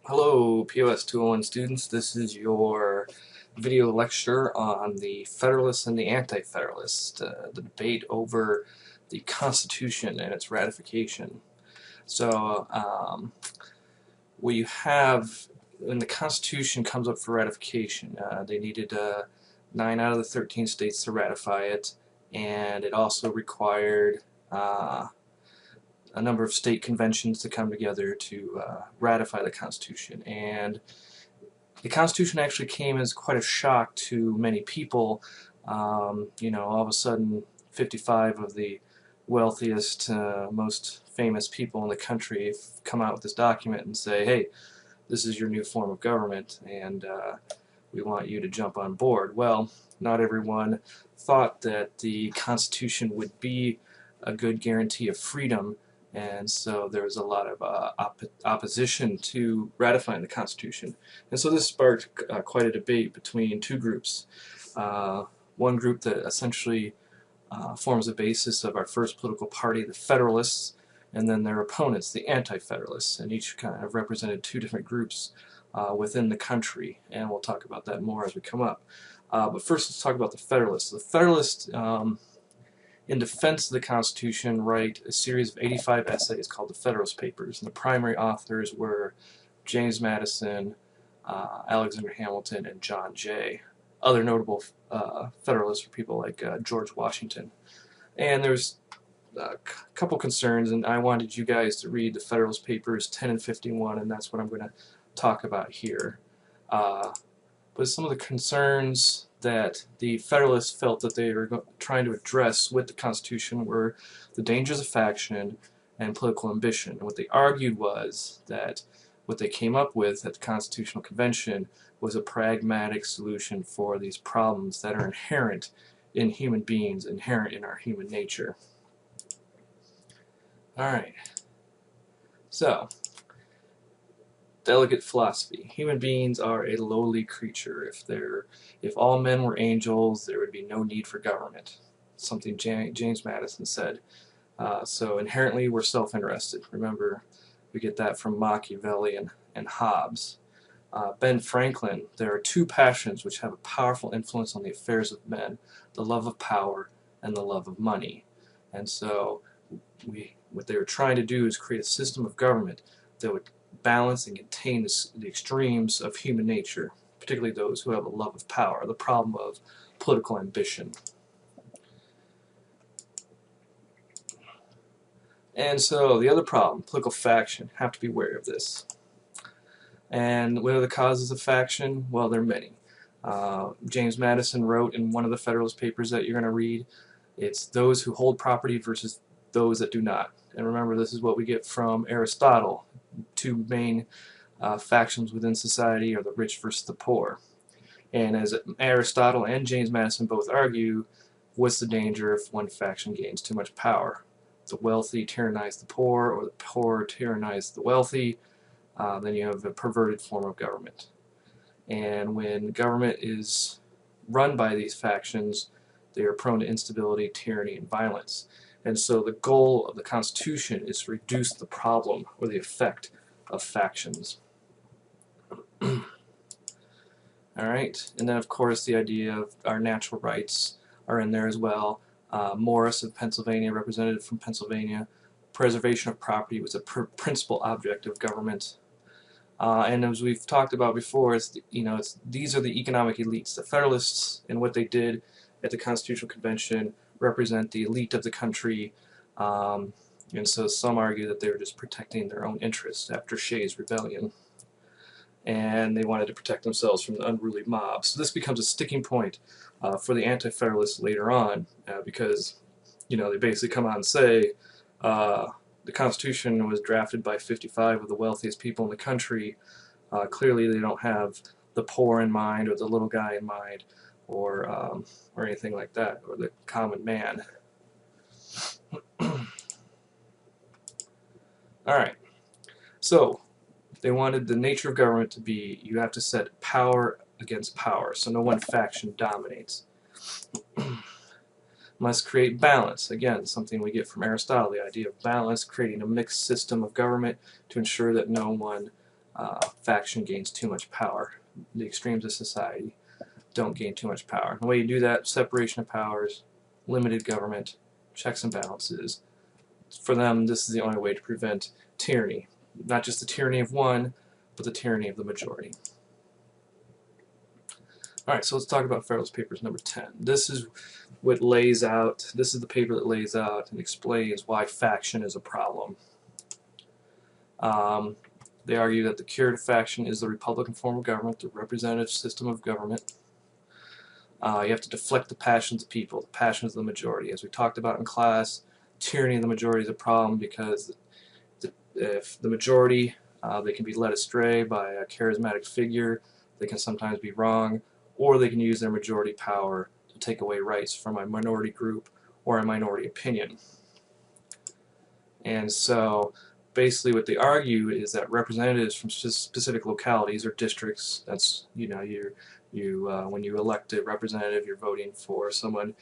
Hello, POS 201 students. This is your video lecture on the Federalists and the Anti-Federalist, the debate over the Constitution and its ratification. So, what you have when the Constitution comes up for ratification, they needed 9 out of the 13 states to ratify it, and it also required a number of state conventions to come together to ratify the Constitution. And the Constitution actually came as quite a shock to many people. All of a sudden 55 of the wealthiest, most famous people in the country come out with this document and say, hey, this is your new form of government, and we want you to jump on board. Well, not everyone thought that the Constitution would be a good guarantee of freedom, and so there was a lot of opposition to ratifying the Constitution. And so this sparked quite a debate between two groups. One group that essentially forms the basis of our first political party, the Federalists, and then their opponents, the Anti-Federalists, and each kind of represented two different groups within the country, and we'll talk about that more as we come up. But first, let's talk about the Federalists. The Federalists, in defense of the Constitution, write a series of 85 essays called the Federalist Papers, and the primary authors were James Madison, Alexander Hamilton, and John Jay. Other notable Federalists were people like George Washington. And there's a couple concerns, and I wanted you guys to read the Federalist Papers 10 and 51, and that's what I'm going to talk about here. But some of the concerns that the Federalists felt that they were trying to address with the Constitution were the dangers of faction and political ambition. And what they argued was that what they came up with at the Constitutional Convention was a pragmatic solution for these problems that are inherent in human beings, inherent in our human nature. Alright, so Delegate Philosophy. Human beings are a lowly creature. If all men were angels, there would be no need for government. Something James Madison said. So inherently we're self-interested. Remember, we get that from Machiavelli and Hobbes. Ben Franklin, there are two passions which have a powerful influence on the affairs of men, the love of power and the love of money. And so what they were trying to do is create a system of government that would balance and contain the extremes of human nature, particularly those who have a love of power, the problem of political ambition. And so the other problem, political faction, have to be wary of this. And what are the causes of faction? Well, there are many. James Madison wrote in one of the Federalist Papers that you're going to read, it's those who hold property versus those that do not. And remember, this is what we get from Aristotle. Two main factions within society are the rich versus the poor. And as Aristotle and James Madison both argue, what's the danger if one faction gains too much power? The wealthy tyrannize the poor, or the poor tyrannize the wealthy, then you have a perverted form of government. And when government is run by these factions, they are prone to instability, tyranny, and violence. And so the goal of the Constitution is to reduce the problem or the effect of factions. Alright, and then of course the idea of our natural rights are in there as well. Morris of Pennsylvania, representative from Pennsylvania, preservation of property was a principal object of government. And as we've talked about before, these are the economic elites. The Federalists and what they did at the Constitutional Convention represent the elite of the country, and so some argue that they were just protecting their own interests after Shays' rebellion, and they wanted to protect themselves from the unruly mob. So this becomes a sticking point for the Anti-Federalists later on, because they basically come out and say the Constitution was drafted by 55 of the wealthiest people in the country. Clearly they don't have the poor in mind or the little guy in mind, or anything like that, or the common man. Alright, so they wanted the nature of government to be, you have to set power against power, so no one faction dominates. Must create balance. Again, something we get from Aristotle, the idea of balance, creating a mixed system of government to ensure that no one faction gains too much power. The extremes of society don't gain too much power. And the way you do that, separation of powers, limited government, checks and balances. For them, this is the only way to prevent tyranny. Not just the tyranny of one, but the tyranny of the majority. Alright, so let's talk about Federalist Papers number 10. This is what lays out, this is the paper that lays out and explains why faction is a problem. They argue that the cure to faction is the Republican form of government, the representative system of government. You have to deflect the passions of people, the passions of the majority. As we talked about in class, tyranny of the majority is a problem because if the majority, they can be led astray by a charismatic figure, they can sometimes be wrong, or they can use their majority power to take away rights from a minority group or a minority opinion. And so basically what they argue is that representatives from specific localities or districts, that's, you know, when you elect a representative, you're voting for someone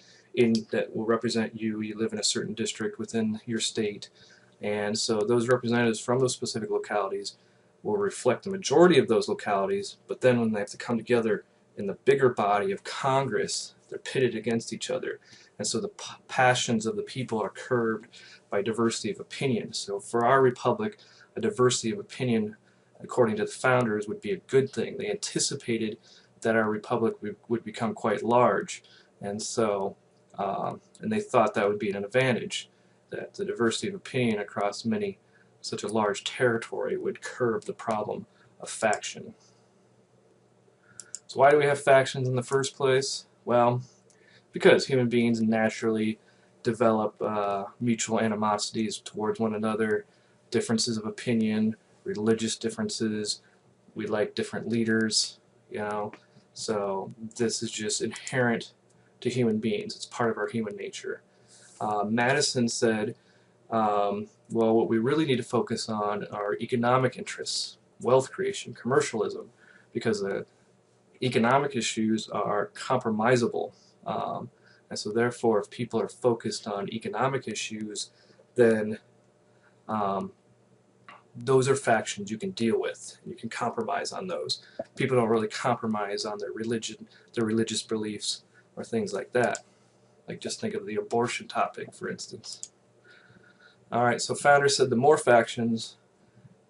that will represent you. You live in a certain district within your state, and so those representatives from those specific localities will reflect the majority of those localities, but then when they have to come together in the bigger body of Congress, they're pitted against each other, and so the passions of the people are curbed by diversity of opinion. So for our republic, a diversity of opinion, according to the founders, would be a good thing. They anticipated that our republic would become quite large, and so and they thought that would be an advantage, that the diversity of opinion across such a large territory would curb the problem of faction. So why do we have factions in the first place? Well, because human beings naturally develop mutual animosities towards one another, differences of opinion, religious differences. We like different leaders, you know. So this is just inherent to human beings. It's part of our human nature. Madison said, well, what we really need to focus on are economic interests, wealth creation, commercialism, because the economic issues are compromisable. And so therefore, if people are focused on economic issues, then those are factions you can deal with. You can compromise on those. People don't really compromise on their religion, their religious beliefs, or things like that. Like just think of the abortion topic, for instance. Alright, so founders said the more factions,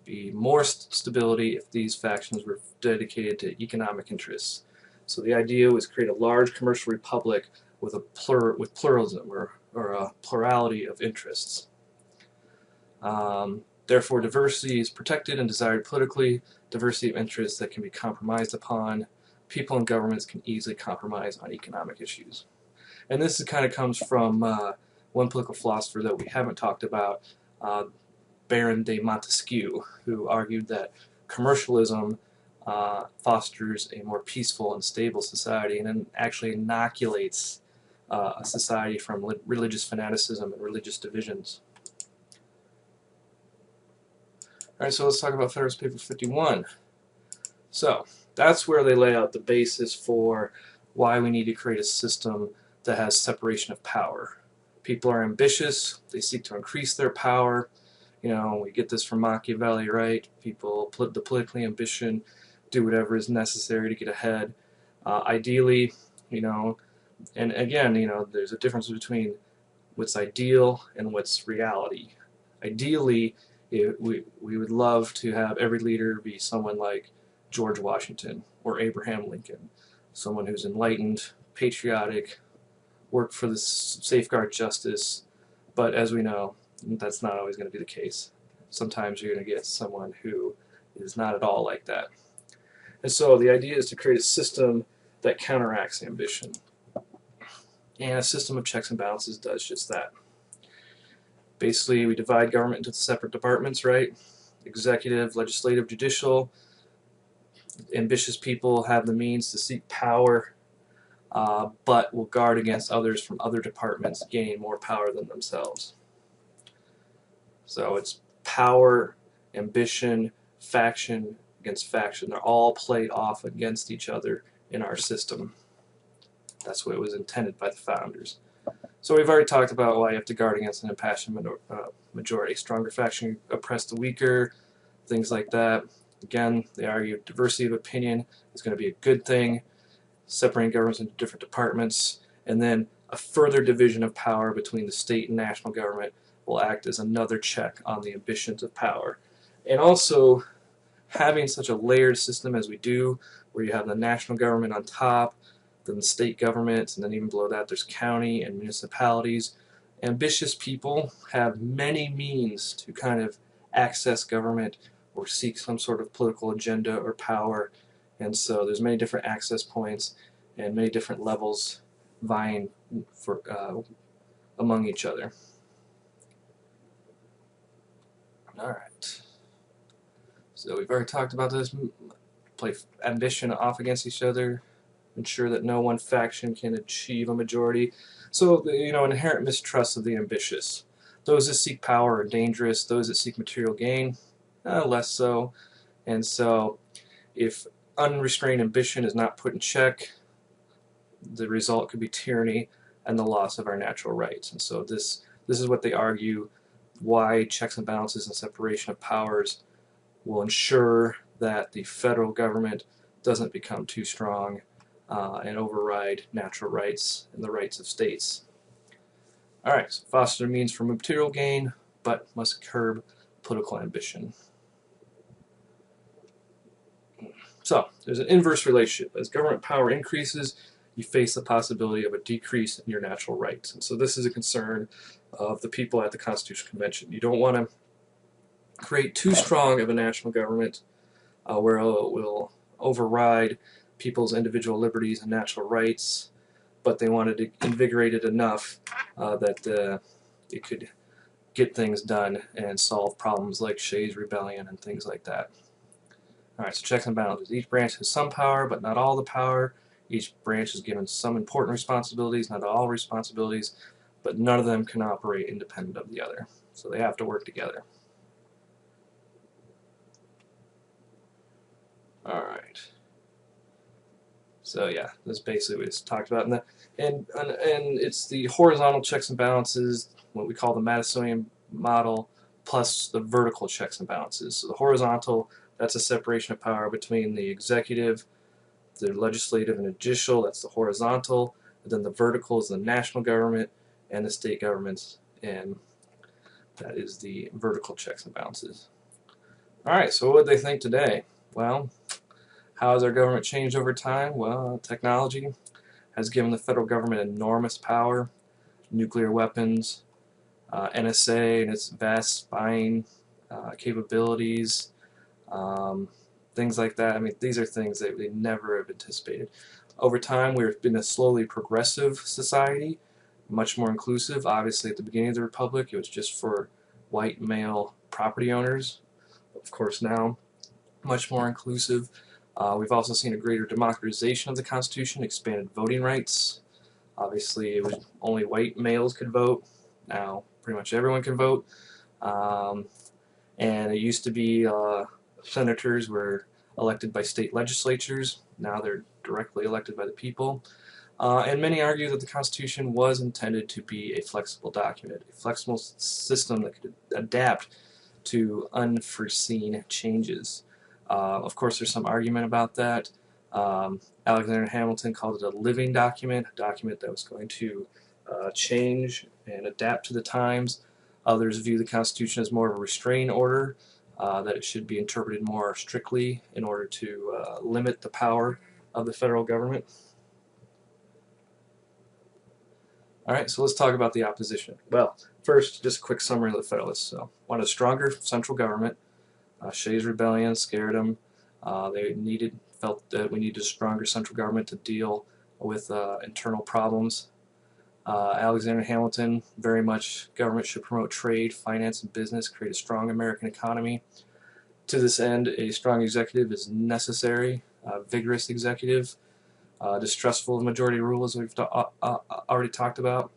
be more stability if these factions were dedicated to economic interests. So the idea was create a large commercial republic with pluralism or a plurality of interests. Therefore, diversity is protected and desired politically. Diversity of interests that can be compromised upon. People and governments can easily compromise on economic issues. And this kind of comes from one political philosopher that we haven't talked about, Baron de Montesquieu, who argued that commercialism fosters a more peaceful and stable society, and then actually inoculates a society from religious fanaticism and religious divisions. Alright, so let's talk about Federalist Paper 51. So, that's where they lay out the basis for why we need to create a system that has separation of power. People are ambitious, they seek to increase their power. You know, we get this from Machiavelli, right? People, the politically ambition, do whatever is necessary to get ahead. Ideally, you know, and again, you know, there's a difference between what's ideal and what's reality. Ideally, we would love to have every leader be someone like George Washington or Abraham Lincoln, someone who's enlightened, patriotic, worked for the safeguard justice, but as we know, that's not always going to be the case. Sometimes you're going to get someone who is not at all like that. And so the idea is to create a system that counteracts ambition. And a system of checks and balances does just that. Basically, we divide government into separate departments, right? Executive, legislative, judicial. Ambitious people have the means to seek power, but will guard against others from other departments gaining more power than themselves. So it's power, ambition, faction against faction. They're all played off against each other in our system. That's what it was intended by the founders. So we've already talked about why you have to guard against an impassioned majority. Stronger faction oppress the weaker, things like that. Again, they argue diversity of opinion is going to be a good thing, separating governments into different departments, and then a further division of power between the state and national government will act as another check on the ambitions of power. And also, having such a layered system as we do, where you have the national government on top, then the state governments, and then even below that there's county and municipalities. Ambitious people have many means to kind of access government or seek some sort of political agenda or power, and so there's many different access points and many different levels vying for among each other. All right. So we've already talked about this. Play ambition off against each other, ensure that no one faction can achieve a majority. So, inherent mistrust of the ambitious. Those that seek power are dangerous. Those that seek material gain, less so. And so, if unrestrained ambition is not put in check, the result could be tyranny and the loss of our natural rights. And so this is what they argue, why checks and balances and separation of powers will ensure that the federal government doesn't become too strong and override natural rights and the rights of states. All right, so foster means for material gain, but must curb political ambition. So there's an inverse relationship. As government power increases, you face the possibility of a decrease in your natural rights. And so this is a concern of the people at the Constitutional Convention. You don't want to create too strong of a national government where it will override people's individual liberties and natural rights, but they wanted to invigorate it enough that it could get things done and solve problems like Shays' Rebellion and things like that. All right, so checks and balances. Each branch has some power, but not all the power. Each branch is given some important responsibilities, not all responsibilities, but none of them can operate independent of the other. So they have to work together. All right. So yeah, that's basically what it's talked about, and it's the horizontal checks and balances, what we call the Madisonian model, plus the vertical checks and balances. So the horizontal, that's a separation of power between the executive, the legislative, and judicial. That's the horizontal. And then the vertical is the national government and the state governments, and that is the vertical checks and balances. All right. So what did they think today? Well, how has our government changed over time? Well, technology has given the federal government enormous power, nuclear weapons, NSA and its vast spying capabilities, things like that. I mean, these are things that we never have anticipated. Over time, we've been a slowly progressive society, much more inclusive. Obviously, at the beginning of the Republic, it was just for white male property owners. Of course, now, much more inclusive. We've also seen a greater democratization of the Constitution, expanded voting rights. Obviously, it was only white males could vote. Now, pretty much everyone can vote. And it used to be senators were elected by state legislatures. Now they're directly elected by the people. And many argue that the Constitution was intended to be a flexible document, a flexible system that could adapt to unforeseen changes. Of course, there's some argument about that. Alexander Hamilton called it a living document, a document that was going to change and adapt to the times. Others view the Constitution as more of a restraining order, that it should be interpreted more strictly in order to limit the power of the federal government. All right, so let's talk about the opposition. Well, first, just a quick summary of the Federalists. So, wanted a stronger central government. Shays' Rebellion scared them. They felt that we needed a stronger central government to deal with internal problems. Alexander Hamilton, very much government should promote trade, finance, and business, create a strong American economy. To this end, a strong executive is necessary, a vigorous executive, distrustful of majority rule, as we've already talked about.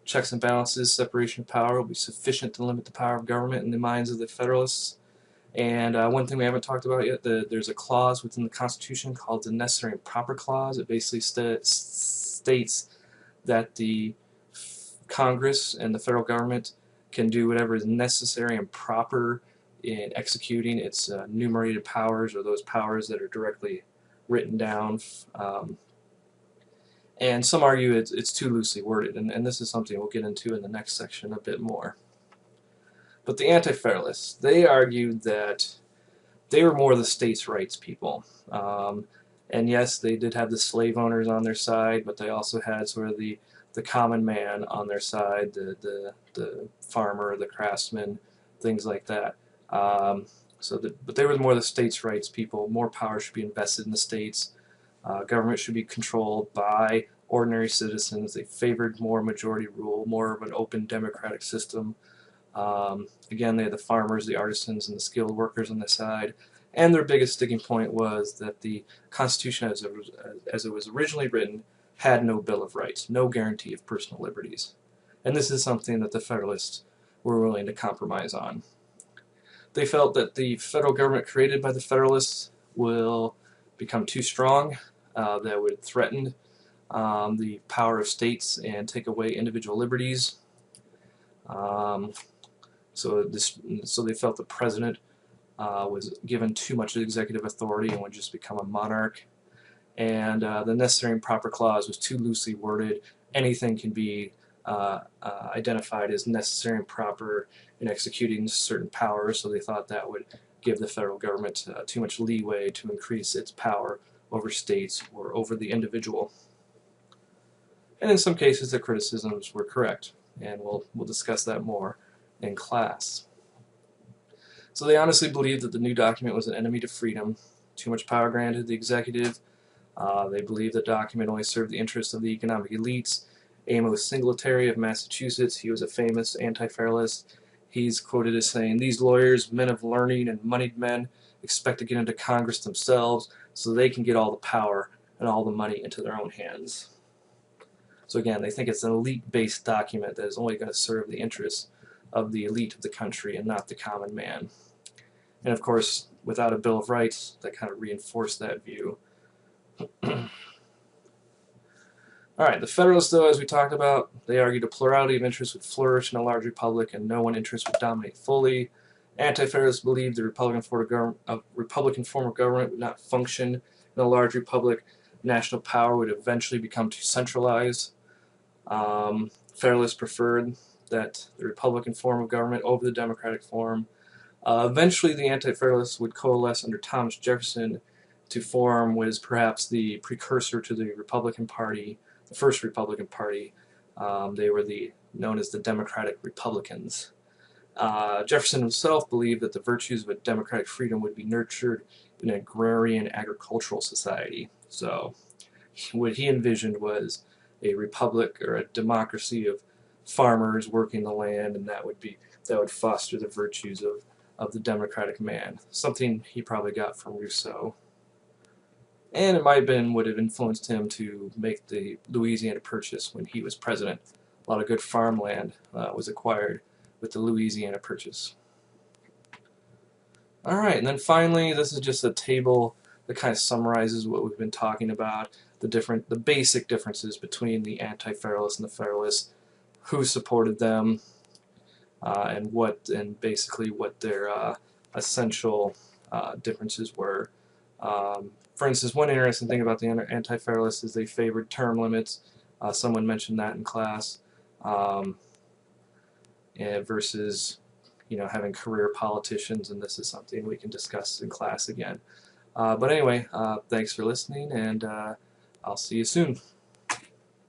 Checks and balances, separation of power will be sufficient to limit the power of government in the minds of the Federalists. And one thing we haven't talked about yet, there's a clause within the Constitution called the Necessary and Proper Clause. It basically states that the Congress and the federal government can do whatever is necessary and proper in executing its enumerated powers, or those powers that are directly written down. And some argue it's too loosely worded, and this is something we'll get into in the next section a bit more. But the Anti-Federalists, they argued that they were more the states' rights people. And yes, they did have the slave owners on their side, but they also had sort of the common man on their side, the farmer, the craftsman, things like that. But they were more the states' rights people. More power should be invested in the states. Government should be controlled by ordinary citizens. They favored more majority rule, more of an open democratic system. Again, they had the farmers, the artisans, and the skilled workers on the side. And their biggest sticking point was that the Constitution, as it was originally written, had no Bill of Rights, no guarantee of personal liberties. And this is something that the Federalists were willing to compromise on. They felt that the federal government created by the Federalists will become too strong, that would threaten the power of states and take away individual liberties. So they felt the president was given too much executive authority and would just become a monarch. And the necessary and proper clause was too loosely worded. Anything can be identified as necessary and proper in executing certain powers, so they thought that would give the federal government too much leeway to increase its power over states or over the individual. And in some cases the criticisms were correct, and we'll discuss that more in class. So they honestly believed that the new document was an enemy to freedom, too much power granted to the executive. They believed the document only served the interests of the economic elites. Amos Singletary of Massachusetts, he was a famous anti-federalist. He's quoted as saying, "These lawyers, men of learning and moneyed men, expect to get into Congress themselves so they can get all the power and all the money into their own hands." So again, they think it's an elite-based document that is only going to serve the interests of the elite of the country and not the common man. And of course, without a Bill of Rights, that kind of reinforced that view. Alright, the Federalists, though, as we talked about, they argued a plurality of interests would flourish in a large republic and no one interest would dominate fully. Anti-Federalists believed the Republican form of government would not function in a large republic. National power would eventually become too centralized. Federalists preferred the Republican form of government over the Democratic form. Eventually, the Anti-Federalists would coalesce under Thomas Jefferson to form what is perhaps the precursor to the Republican Party, the first Republican Party. They were known as the Democratic Republicans. Jefferson himself believed that the virtues of a democratic freedom would be nurtured in an agrarian agricultural society. So what he envisioned was a republic or a democracy of farmers working the land, and that would foster the virtues of the democratic man. Something he probably got from Rousseau. And it might have would have influenced him to make the Louisiana Purchase when he was president. A lot of good farmland was acquired with the Louisiana Purchase. Alright, and then finally, this is just a table that kind of summarizes what we've been talking about, the basic differences between the Anti-Federalists and the Federalists, who supported them, and basically what their essential differences were. For instance, one interesting thing about the Anti-Federalists is they favored term limits. Someone mentioned that in class, versus having career politicians, and this is something we can discuss in class again. But anyway, thanks for listening, and I'll see you soon.